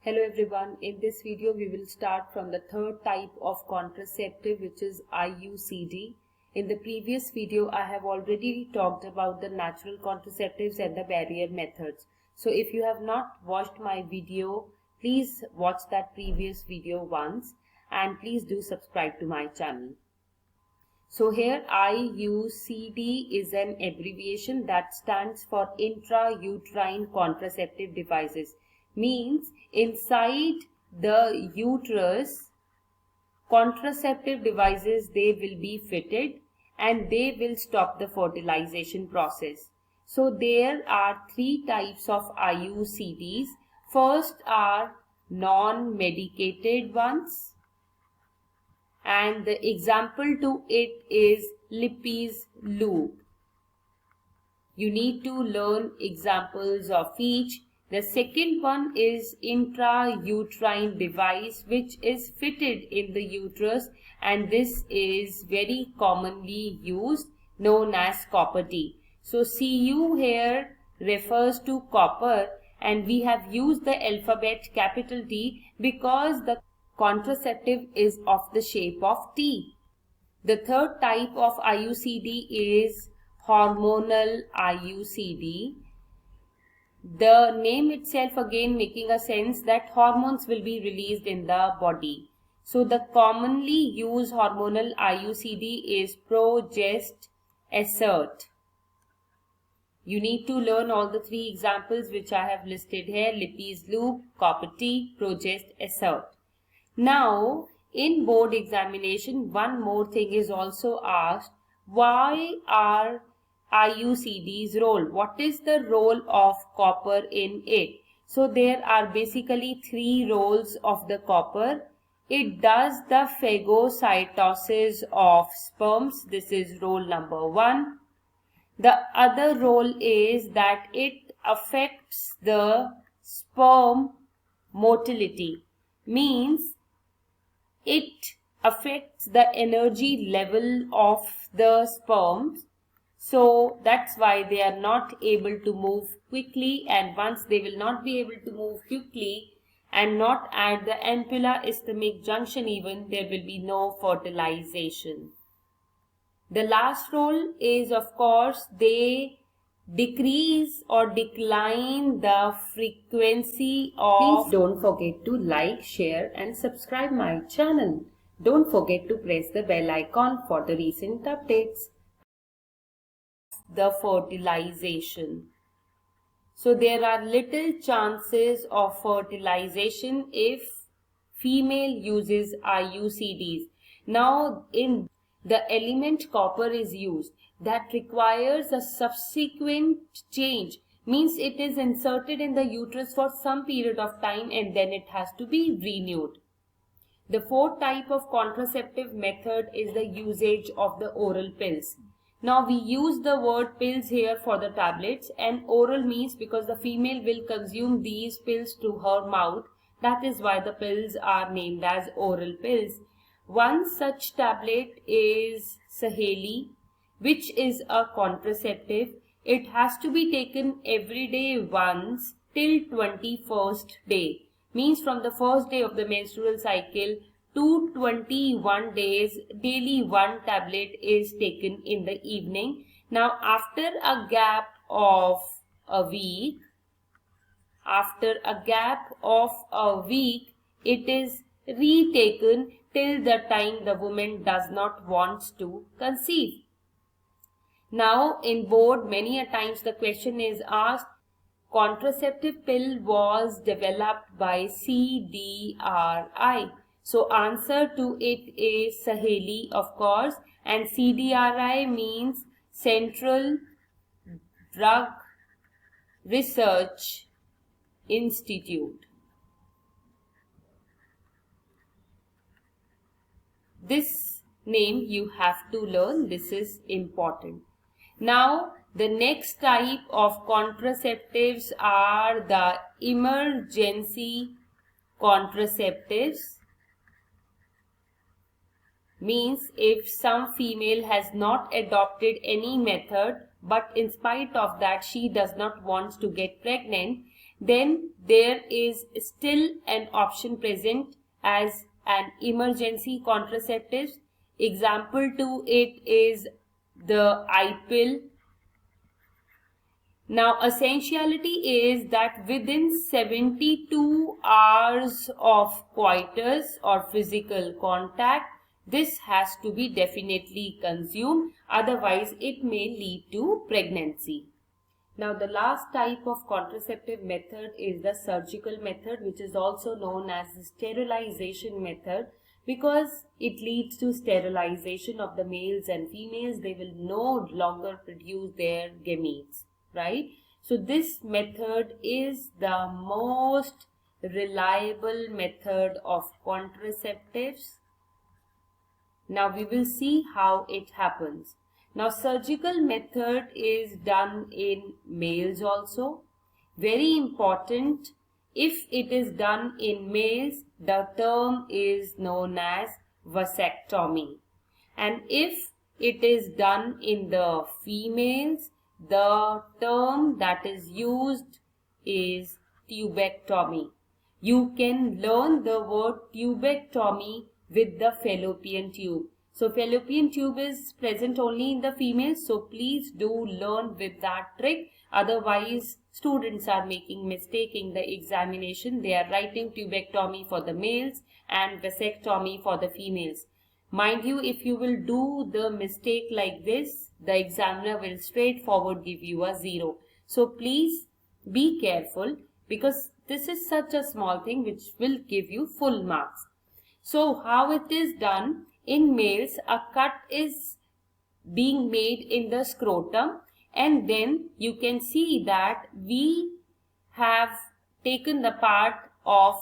Hello everyone, in this video we will start from the third type of contraceptive, which is IUCD. In the previous video I have already talked about the natural contraceptives and the barrier methods. So if you have not watched my video, please watch that previous video once and please do subscribe to my channel. So here IUCD is an abbreviation that stands for intrauterine contraceptive devices. Means inside the uterus, contraceptive devices, they will be fitted and they will stop the fertilization process. So there are three types of IUCDs. First are non-medicated ones, and the example to it is Lippy's loop. You need to learn examples of each. The second one is intrauterine device, which is fitted in the uterus, and this is very commonly used, known as copper T. So Cu here refers to copper, and we have used the alphabet capital T because the contraceptive is of the shape of T. The third type of IUCD is hormonal IUCD. The name itself again making a sense that hormones will be released in the body. So the commonly used hormonal IUCD is Progest Assert. You need to learn all the three examples which I have listed here: Lippy's loop, copper T, Progest Assert. Now in board examination, one more thing is also asked: why are IUCD's role? What is the role of copper in it? So there are basically three roles of the copper. It does the phagocytosis of sperms. This is role number one. The other role is that it affects the sperm motility. Means it affects the energy level of the sperms. So that's why they are not able to move quickly, and once they will not be able to move quickly and not at the ampulla isthmic junction even, there will be no fertilization. The last role is, of course, they decrease or decline the frequency of... Please don't forget to like, share and subscribe my channel. Don't forget to press the bell icon for the recent updates. The fertilization. So there are little chances of fertilization if female uses IUCDs. Now in the element copper is used, that requires a subsequent change. Means it is inserted in the uterus for some period of time and then it has to be renewed. The fourth type of contraceptive method is the usage of the oral pills. Now we use the word pills here for the tablets, and oral means because the female will consume these pills through her mouth. That is why the pills are named as oral pills. One such tablet is Saheli, which is a contraceptive. It has to be taken every day once till 21st day. Means from the first day of the menstrual cycle to 21 days, daily one tablet is taken in the evening. Now after a gap of a week, it is retaken till the time the woman does not want to conceive. Now in board many a times the question is asked, contraceptive pill was developed by CDRI. So answer to it is Saheli, of course, and CDRI means Central Drug Research Institute. This name you have to learn. This is important. Now the next type of contraceptives are the emergency contraceptives. Means if some female has not adopted any method, but in spite of that she does not want to get pregnant, then there is still an option present as an emergency contraceptive. Example to it is the I pill. Now, essentiality is that within 72 hours of coitus or physical contact, this has to be definitely consumed, otherwise it may lead to pregnancy. Now, the last type of contraceptive method is the surgical method, which is also known as the sterilization method, because it leads to sterilization of the males and females. They will no longer produce their gametes, right? So this method is the most reliable method of contraceptives. Now we will see how it happens. Now, surgical method is done in males also. Very important, if it is done in males, the term is known as vasectomy. And if it is done in the females, the term that is used is tubectomy. You can learn the word tubectomy with the fallopian tube. So fallopian tube is present only in the females, so please do learn with that trick. Otherwise, students are making mistake in the examination. They are writing tubectomy for the males and vasectomy for the females. Mind you, if you will do the mistake like this, the examiner will straightforward give you a 0. So please be careful, because this is such a small thing which will give you full marks. So how it is done? In males, a cut is being made in the scrotum, and then you can see that we have taken the part of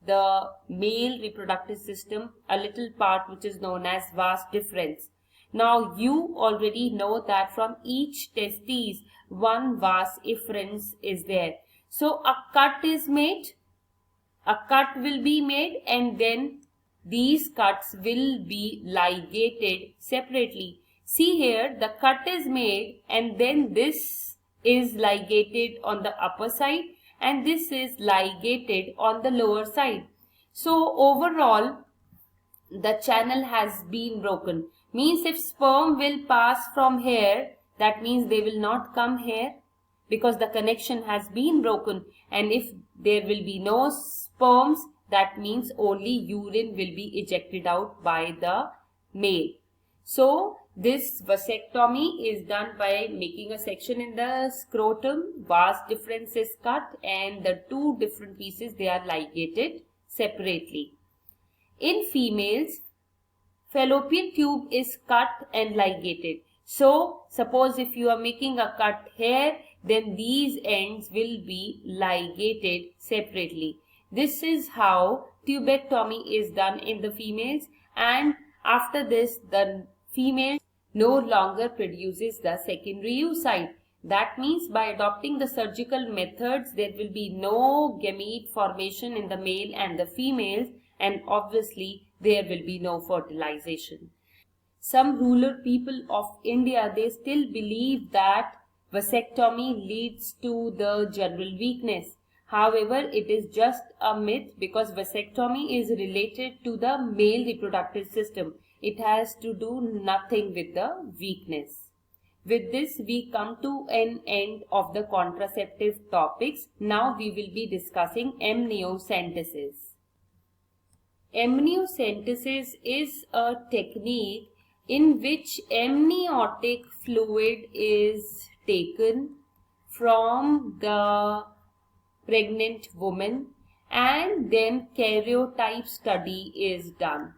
the male reproductive system, a little part which is known as vas deferens. Now you already know that from each testes one vas efferens is there. So a cut is made, a cut will be made, and then these cuts will be ligated separately. See here, the cut is made and then this is ligated on the upper side and this is ligated on the lower side. So overall, the channel has been broken. Means if sperm will pass from here, that means they will not come here because the connection has been broken. And if there will be no sperms, that means only urine will be ejected out by the male. So this vasectomy is done by making a section in the scrotum, vas deferens is cut, and the two different pieces, they are ligated separately. In females, fallopian tube is cut and ligated. So suppose if you are making a cut here, then these ends will be ligated separately. This is how tubectomy is done in the females, and after this the female no longer produces the secondary oocyte. That means by adopting the surgical methods, there will be no gamete formation in the male and the females, and obviously there will be no fertilization. Some rural people of India, they still believe that vasectomy leads to the general weakness. However, it is just a myth because vasectomy is related to the male reproductive system. It has to do nothing with the weakness. With this, we come to an end of the contraceptive topics. Now we will be discussing amniocentesis. Amniocentesis is a technique in which amniotic fluid is taken from the pregnant woman and then karyotype study is done.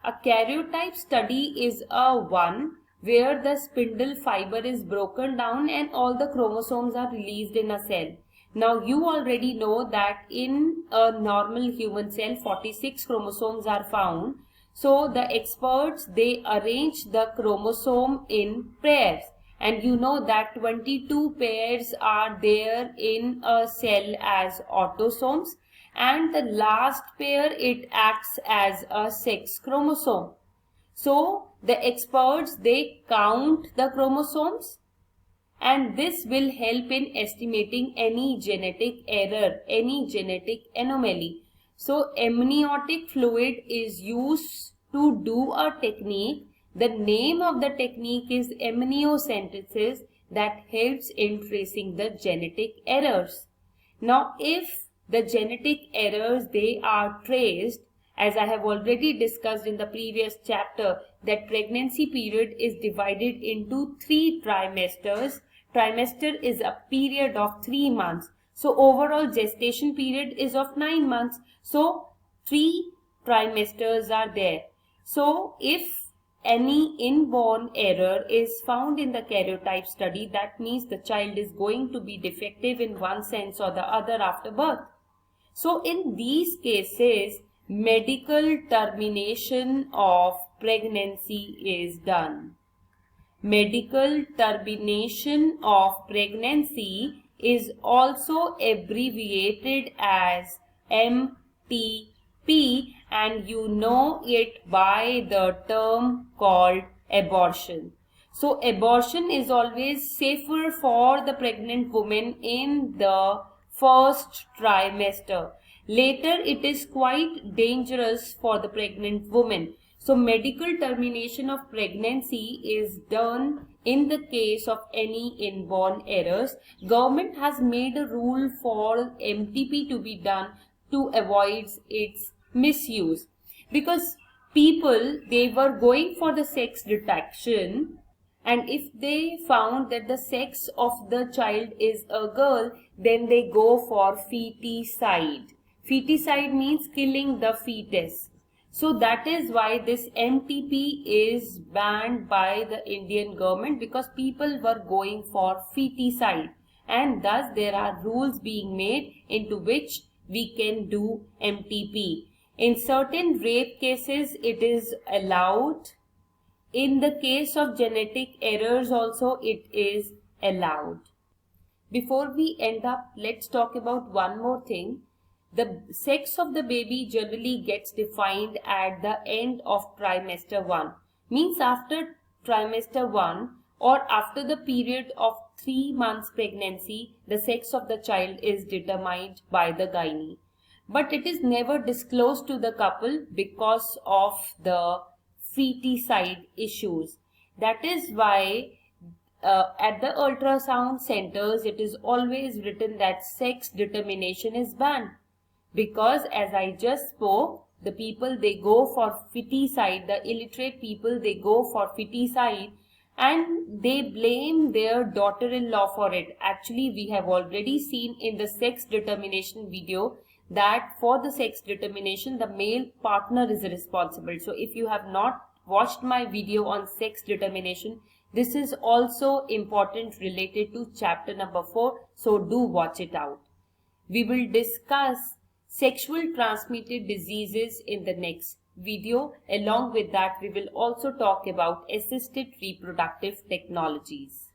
A karyotype study is a one where the spindle fiber is broken down and all the chromosomes are released in a cell. Now you already know that in a normal human cell 46 chromosomes are found. So the experts, they arrange the chromosome in pairs. And you know that 22 pairs are there in a cell as autosomes, and the last pair, it acts as a sex chromosome. So the experts, they count the chromosomes and this will help in estimating any genetic error, any genetic anomaly. So amniotic fluid is used to do a technique. The name of the technique is amniocentesis, that helps in tracing the genetic errors. Now if the genetic errors, they are traced, as I have already discussed in the previous chapter, that pregnancy period is divided into 3 trimesters. Trimester is a period of 3 months. So overall gestation period is of 9 months. So 3 trimesters are there. So if any inborn error is found in the karyotype study, that means the child is going to be defective in one sense or the other after birth. So in these cases, medical termination of pregnancy is done. Medical termination of pregnancy is also abbreviated as MTP, and you know it by the term called abortion. So abortion is always safer for the pregnant woman in the first trimester. Later it is quite dangerous for the pregnant woman. So medical termination of pregnancy is done in the case of any inborn errors. Government has made a rule for MTP to be done to avoid its misuse, because people, they were going for the sex detection, and if they found that the sex of the child is a girl, then they go for feticide. Feticide means killing the fetus. So that is why this MTP is banned by the Indian government, because people were going for feticide, and thus there are rules being made into which we can do MTP. In certain rape cases it is allowed. In the case of genetic errors also it is allowed. Before we end up, let's talk about one more thing. The sex of the baby generally gets defined at the end of trimester 1. Means after trimester 1 or after the period of 3 months pregnancy, the sex of the child is determined by the gynae. But it is never disclosed to the couple because of the feticide issues. That is why at the ultrasound centers it is always written that sex determination is banned. Because as I just spoke, the people, they go for feticide, the illiterate people, they go for feticide and they blame their daughter-in-law for it. Actually, we have already seen in the sex determination video that for the sex determination, the male partner is responsible. So if you have not watched my video on sex determination, this is also important related to chapter number 4. So do watch it out. We will discuss sexual transmitted diseases in the next video. Along with that, we will also talk about assisted reproductive technologies.